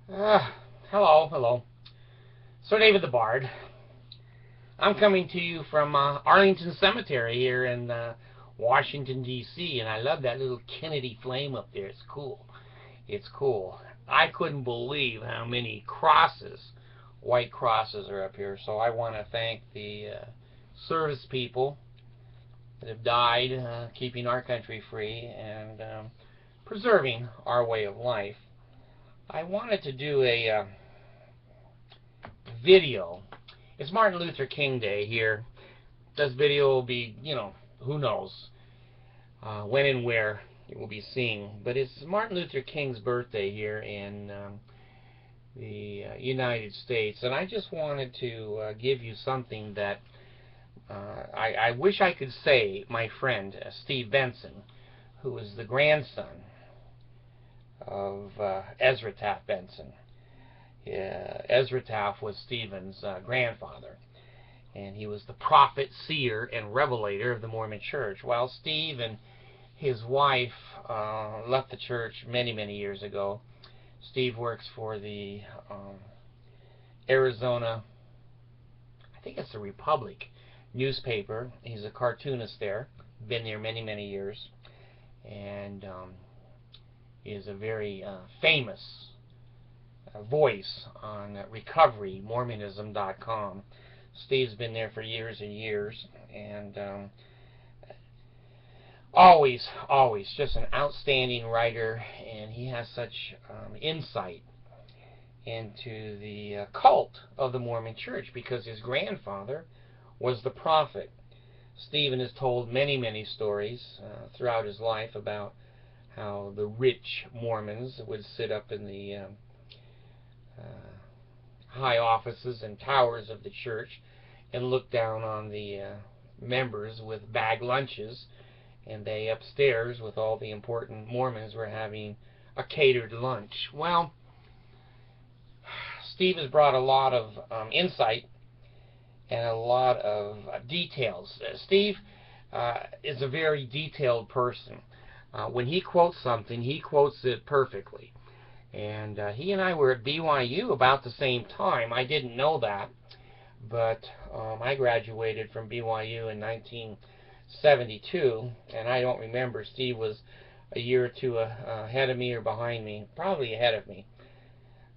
Hello, hello. Sir David the Bard. I'm coming to you from Arlington Cemetery here in Washington, D.C., and I love that little Kennedy flame up there. It's cool. It's cool. I couldn't believe how many crosses, white crosses, are up here. So I want to thank the service people that have died keeping our country free and preserving our way of life. I wanted to do a video. It's Martin Luther King Day here. This video will be, who knows when and where it will be seen. But it's Martin Luther King's birthday here in the United States. And I just wanted to give you something that I wish I could say my friend Steve Benson, who is the grandson of Ezra Taft Benson. Ezra Taft was Stephen's grandfather, and he was the prophet, seer, and revelator of the Mormon Church. While Steve and his wife left the church many, many years ago, Steve works for the Arizona, I think it's the Republic newspaper. He's a cartoonist there, been there many, many years, and is a very famous voice on recoverymormonism.com. Steve's been there for years and years, and always just an outstanding writer, and he has such insight into the cult of the Mormon Church because his grandfather was the prophet. Stephen has told many, many stories throughout his life about how the rich Mormons would sit up in the high offices and towers of the church and look down on the members with bag lunches, and they upstairs with all the important Mormons were having a catered lunch. Well, Steve has brought a lot of insight and a lot of details. Steve is a very detailed person. When he quotes something, he quotes it perfectly. And he and I were at BYU about the same time. I didn't know that, but I graduated from BYU in 1972, and I don't remember. Steve was a year or two ahead of me or behind me, probably ahead of me.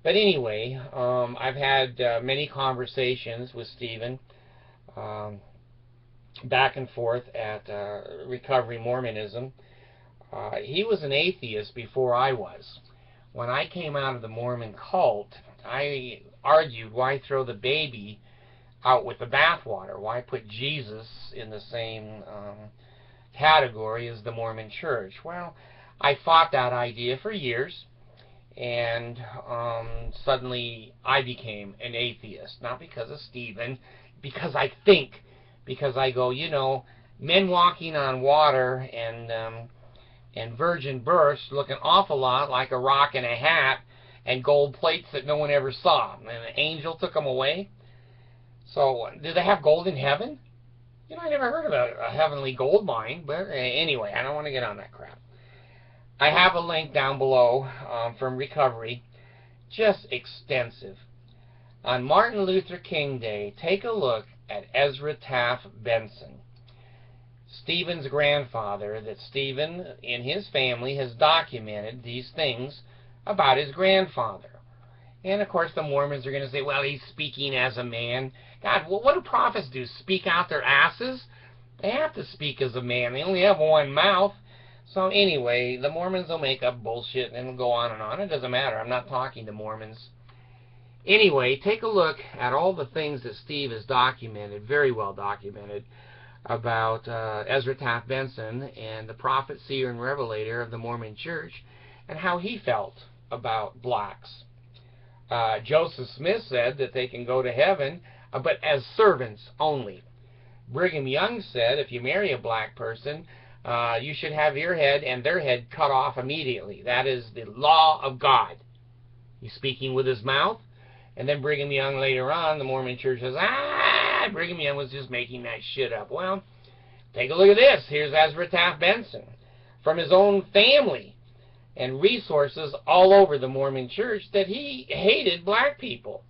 But anyway, I've had many conversations with Stephen back and forth at Recovery Mormonism. He was an atheist before I was. When I came out of the Mormon cult, I argued, why throw the baby out with the bathwater? Why put Jesus in the same category as the Mormon Church? Well, I fought that idea for years, and suddenly I became an atheist. Not because of Stephen, because I think, because I go, men walking on water and virgin births look an awful lot like a rock and a hat and gold plates that no one ever saw. And an angel took them away. So, do they have gold in heaven? I never heard of a heavenly gold mine. But anyway, I don't want to get on that crap. I have a link down below from Recovery, just extensive. On Martin Luther King Day, take a look at Ezra Taft Benson, Stephen's grandfather, that Stephen in his family has documented these things about his grandfather. And of course the Mormons are going to say, well, he's speaking as a man. God, well, what do prophets do? Speak out their asses? They have to speak as a man. They only have one mouth. So anyway, the Mormons will make up bullshit and it'll go on and on. It doesn't matter. I'm not talking to Mormons. Anyway, take a look at all the things that Steve has documented, very well documented, about Ezra Taft Benson and the prophet, seer, and revelator of the Mormon Church, and how he felt about blacks. Joseph Smith said that they can go to heaven, but as servants only. Brigham Young said if you marry a black person, you should have your head and their head cut off immediately. That is the law of God. He's speaking with his mouth. And then Brigham Young later on, the Mormon Church says, Brigham Young was just making that shit up. Well, take a look at this. Here's Ezra Taft Benson from his own family. and resources all over the Mormon church that he hated black people.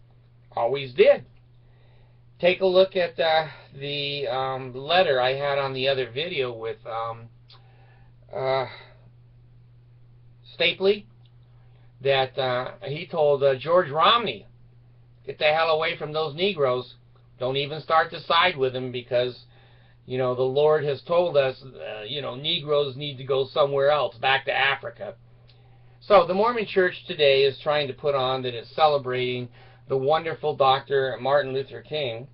Always did. Take a look at the letter I had on the other video with Stapley, that he told George Romney, get the hell away from those Negroes. Don't even start to side with them, because, you know, the Lord has told us, you know, Negroes need to go somewhere else, back to Africa. So the Mormon Church today is trying to put on that it's celebrating the wonderful Dr. Martin Luther King,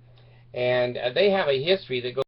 and they have a history that goes